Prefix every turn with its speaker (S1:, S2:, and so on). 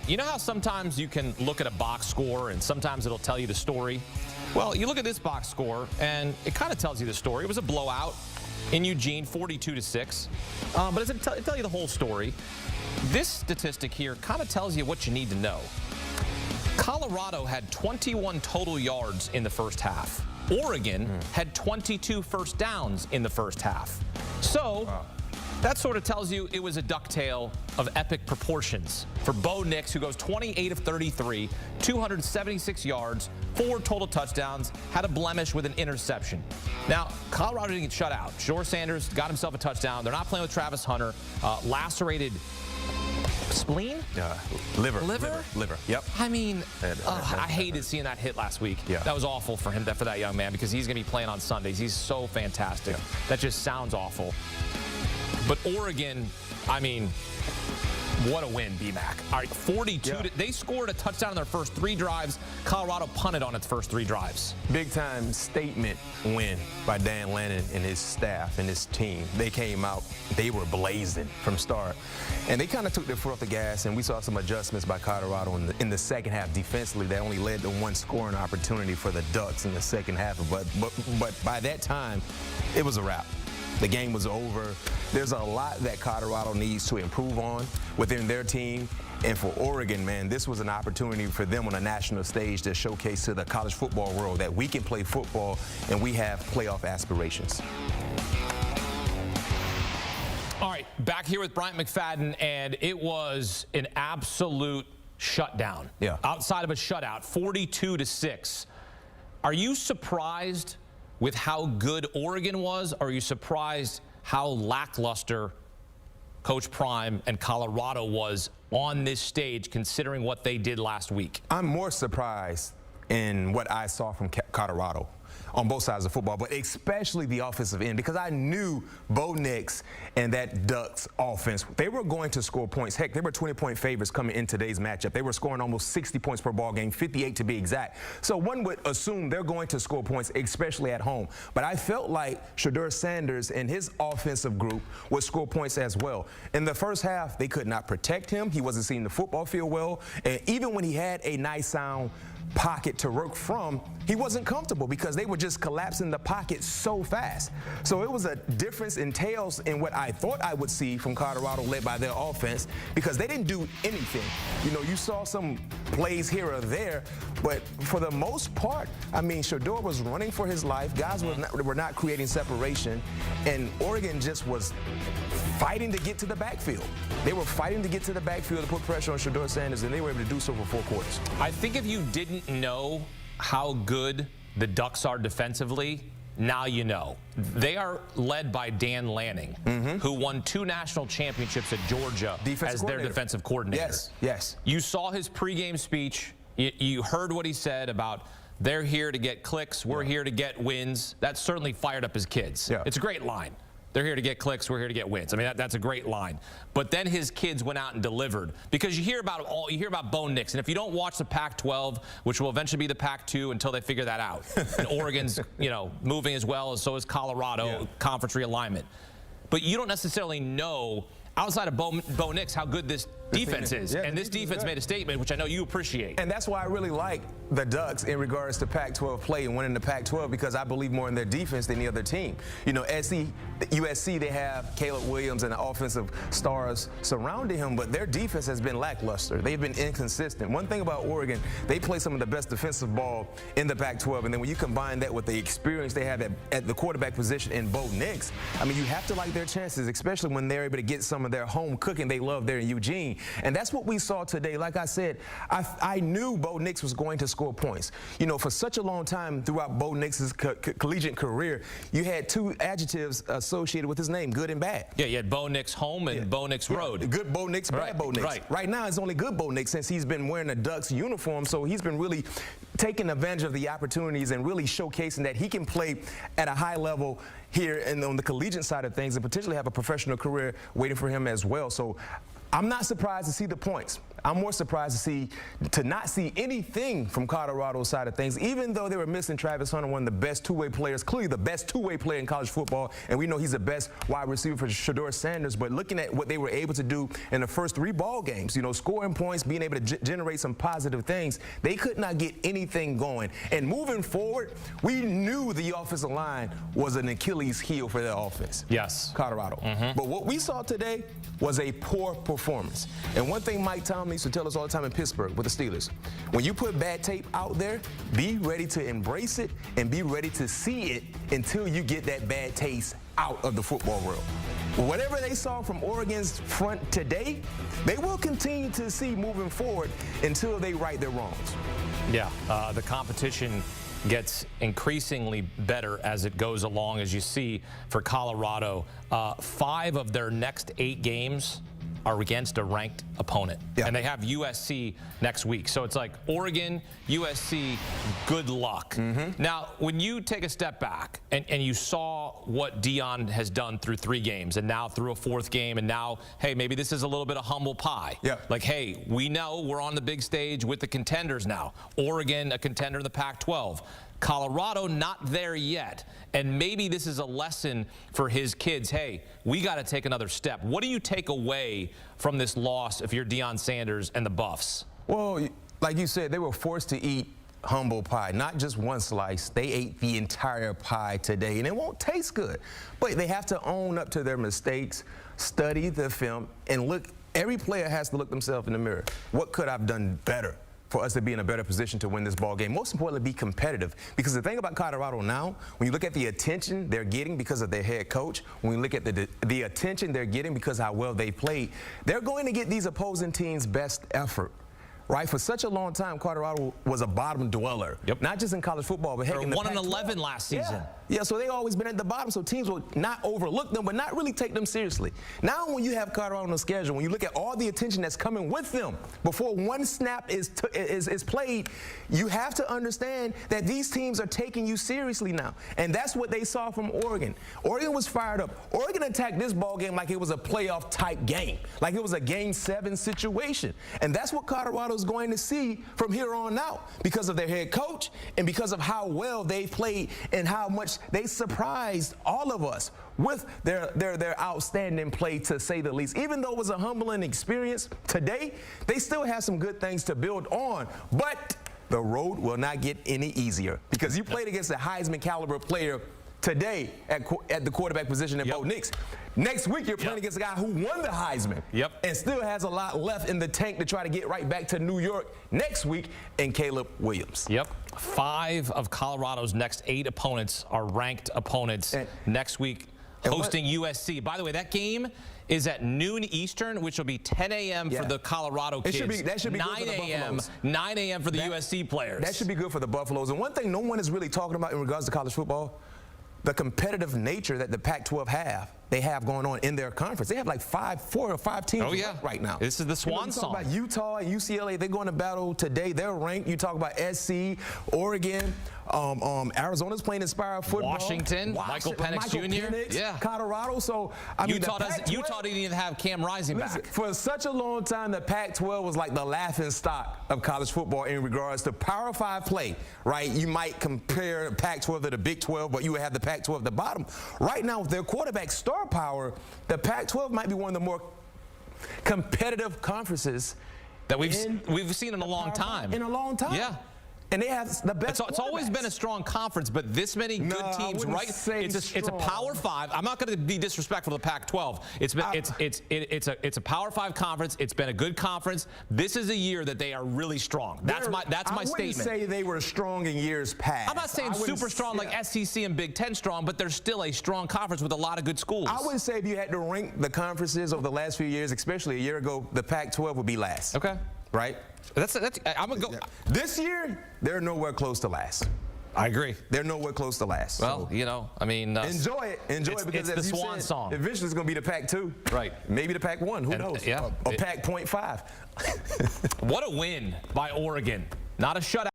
S1: You know how sometimes you can look at a box score and sometimes it'll tell you the story? Well, you look at this box score and it kind of tells you the story. It was a blowout in Eugene, 42-6. But it doesn't tell you the whole story. This statistic here kind of tells you what you need to know. Colorado had 21 total yards in the first half. Oregon had 22 first downs in the first half. So that sort of tells you it was a ducktail of epic proportions for Bo Nix, who goes 28 of 33, 276 yards, 4 total touchdowns, had a blemish with an interception. Now, Colorado didn't get shut out. Shedeur Sanders got himself a touchdown. They're not playing with Travis Hunter. Lacerated spleen?
S2: Liver. Yep.
S1: I mean, I hated seeing that hit last week.
S2: Yeah.
S1: That was awful for him, for that young man, because he's going to be playing on Sundays. He's so fantastic.
S2: Yeah.
S1: That just sounds awful. But Oregon, I mean, what a win, BMAC. All right, 42.
S2: Yeah.
S1: They scored a touchdown in their first 3 drives. Colorado punted on its first 3 drives.
S2: Big-time statement win by Dan Lanning and his staff and his team. They came out, they were blazing from start. And they kind of took their foot off the gas, and we saw some adjustments by Colorado in the second half defensively that only led to 1 scoring opportunity for the Ducks in the second half. But by that time, it was a wrap. The game was over. There's a lot that Colorado needs to improve on within their team. And for Oregon, man, this was an opportunity for them on a national stage to showcase to the college football world that we can play football and we have playoff aspirations.
S1: All right, back here with Bryant McFadden, and it was an absolute shutdown.
S2: Yeah.
S1: Outside of a shutout, 42-6. Are you surprised with how good Oregon was, or are you surprised how lackluster Coach Prime and Colorado was on this stage, considering what they did last week?
S2: I'm more surprised in what I saw from Colorado on both sides of football, but especially the offensive end, because I knew Bo Nix and that Ducks offense, they were going to score points. Heck, they were 20-point favorites coming in today's matchup. They were scoring almost 60 points per ball game, 58 to be exact. So one would assume they're going to score points, especially at home. But I felt like Shedeur Sanders and his offensive group would score points as well. In the first half, they could not protect him. He wasn't seeing the football field well. And even when he had a nice sound pocket to work from, he wasn't comfortable because they were just collapsing the pocket so fast. So it was a difference in tails in what I thought I would see from Colorado led by their offense, because they didn't do anything. You know, you saw some plays here or there, but for the most part, I mean, Shedeur was running for his life. Guys were not creating separation, and Oregon just was fighting to get to the backfield. They were fighting to get to the backfield to put pressure on Shedeur Sanders, and they were able to do so for 4 quarters.
S1: I think if you didn't know how good the Ducks are defensively, now you know. They are led by Dan Lanning, who won 2 national championships at Georgia as their defensive coordinator.
S2: Yes, yes.
S1: You saw his pregame speech. You heard what he said about they're here to get clicks, we're here to get wins. That certainly fired up his kids.
S2: Yeah.
S1: It's a great line. They're here to get clicks, we're here to get wins. I mean, that's a great line. But then his kids went out and delivered, because you hear about Bo Nix, and if you don't watch the Pac-12, which will eventually be the Pac-2 until they figure that out, and Oregon's, moving as well, as so is Colorado, conference realignment. But you don't necessarily know, outside of Bo Nix, how good this defense is.
S2: Yeah,
S1: and this defense made a statement, which I know you appreciate.
S2: And that's why I really like the Ducks in regards to Pac-12 play and winning the Pac-12, because I believe more in their defense than the other team. You know, USC, they have Caleb Williams and the offensive stars surrounding him, but their defense has been lackluster. They've been inconsistent. One thing about Oregon, they play some of the best defensive ball in the Pac-12, and then when you combine that with the experience they have at the quarterback position in Bo Nix, I mean, you have to like their chances, especially when they're able to get some of their home cooking they love there in Eugene. And that's what we saw today. Like I said, I knew Bo Nix was going to score points. You know, for such a long time throughout Bo Nix's collegiate career, you had 2 adjectives associated with his name, good and bad.
S1: Yeah, you had Bo Nix home and Bo Nix road.
S2: Good Bo Nix, bad Bo Nix. Right now, it's only good Bo Nix since he's been wearing the Ducks uniform, so he's been really taking advantage of the opportunities and really showcasing that he can play at a high level here and on the collegiate side of things and potentially have a professional career waiting for him as well. So I'm not surprised to see the points. I'm more surprised to not see anything from Colorado's side of things, even though they were missing Travis Hunter, one of the best two-way players, clearly the best two-way player in college football, and we know he's the best wide receiver for Shedeur Sanders. But looking at what they were able to do in the first 3 ball games, you know, scoring points, being able to generate some positive things, they could not get anything going. And moving forward, we knew the offensive line was an Achilles heel for their offense.
S1: Yes.
S2: Colorado. But what we saw today was a poor performance. And one thing Mike Tomlin used to tell us all the time in Pittsburgh with the Steelers, when you put bad tape out there, be ready to embrace it and be ready to see it until you get that bad taste out of the football world. Whatever they saw from Oregon's front today, they will continue to see moving forward until they right their wrongs.
S1: Yeah, the competition gets increasingly better as it goes along, as you see for Colorado. 5 of their next 8 games are against a ranked opponent.
S2: Yeah.
S1: And they have USC next week. So it's like Oregon, USC, good luck. Now, when you take a step back and you saw what Deion has done through 3 games and now through a 4th game, and now, hey, maybe this is a little bit of humble pie.
S2: Yeah.
S1: Like, hey, we know we're on the big stage with the contenders now. Oregon, a contender in the Pac-12. Colorado, not there yet. And maybe this is a lesson for his kids. Hey, we got to take another step. What do you take away from this loss if you're Deion Sanders and the Buffs?
S2: Well, like you said, they were forced to eat humble pie, not just one slice. They ate the entire pie today, and it won't taste good. But they have to own up to their mistakes, study the film, and look. Every player has to look themselves in the mirror. What could I have done better for us to be in a better position to win this ball game? Most importantly, be competitive. Because the thing about Colorado now, when you look at the attention they're getting because of their head coach, when you look at the attention they're getting because of how well they played, they're going to get these opposing teams' best effort. Right? For such a long time, Colorado was a bottom dweller.
S1: Yep.
S2: Not just in college football, but heck, in the
S1: 1-11 last season.
S2: Yeah, so they've always been at the bottom, so teams will not overlook them, but not really take them seriously. Now when you have Colorado on the schedule, when you look at all the attention that's coming with them before one snap is played, you have to understand that these teams are taking you seriously now. And that's what they saw from Oregon. Oregon was fired up. Oregon attacked this ball game like it was a playoff-type game, like it was a Game 7 situation. And that's what Colorado's going to see from here on out because of their head coach and because of how well they played and how much they surprised all of us with their outstanding play, to say the least. Even though it was a humbling experience today, they still have some good things to build on. But the road will not get any easier because you played against a Heisman caliber player today at the quarterback position at Bo Nix. Next week, you're playing against a guy who won the Heisman and still has a lot left in the tank to try to get right back to New York next week, and Caleb Williams.
S1: 5 of Colorado's next 8 opponents are ranked opponents next week, hosting USC. By the way, that game is at noon Eastern, which will be 10 a.m. for the Colorado kids.
S2: That should be
S1: 9 a.m. 9 a.m. for the USC players.
S2: That should be good for the Buffaloes. And one thing no one is really talking about in regards to college football, the competitive nature that the Pac-12 have going on in their conference. They have like 4 or 5 teams right now.
S1: This is the swan song.
S2: You talk about Utah and UCLA, they're going to battle today. They're ranked. You talk about SC, Oregon, Arizona's playing inspired football.
S1: Washington, Michael Penix Jr.
S2: Colorado. So, I mean,
S1: Utah didn't even have Cam Rising back.
S2: For such a long time, the Pac-12 was like the laughing stock of college football in regards to Power 5 play, right? You might compare Pac-12 to the Big 12, but you would have the Pac-12 at the bottom. Right now, with their quarterback star power, the Pac-12 might be one of the more competitive conferences
S1: that we've seen in a long time. Yeah.
S2: And they have the best.
S1: It's always been a strong conference, but this many good teams, right? It's a Power 5. I'm not going to be disrespectful to the Pac-12. It's a Power 5 conference. It's been a good conference. This is a year that they are really strong. That's my statement.
S2: I wouldn't say they were strong in years past.
S1: I'm not saying super strong like SEC and Big Ten strong, but they're still a strong conference with a lot of good schools. I
S2: would say if you had to rank the conferences over the last few years, especially a year ago, the Pac-12 would be last.
S1: Okay.
S2: Right?
S1: I'm gonna go.
S2: This year, they're nowhere close to last.
S1: I agree.
S2: They're nowhere close to last.
S1: Well, so, you know, I mean,
S2: enjoy it because
S1: it's the swan song.
S2: Eventually, it's gonna be the Pac-2.
S1: Right.
S2: Maybe the Pac-1. Who knows?
S1: Yeah.
S2: Or Pac.5.
S1: What a win by Oregon. Not a shutout.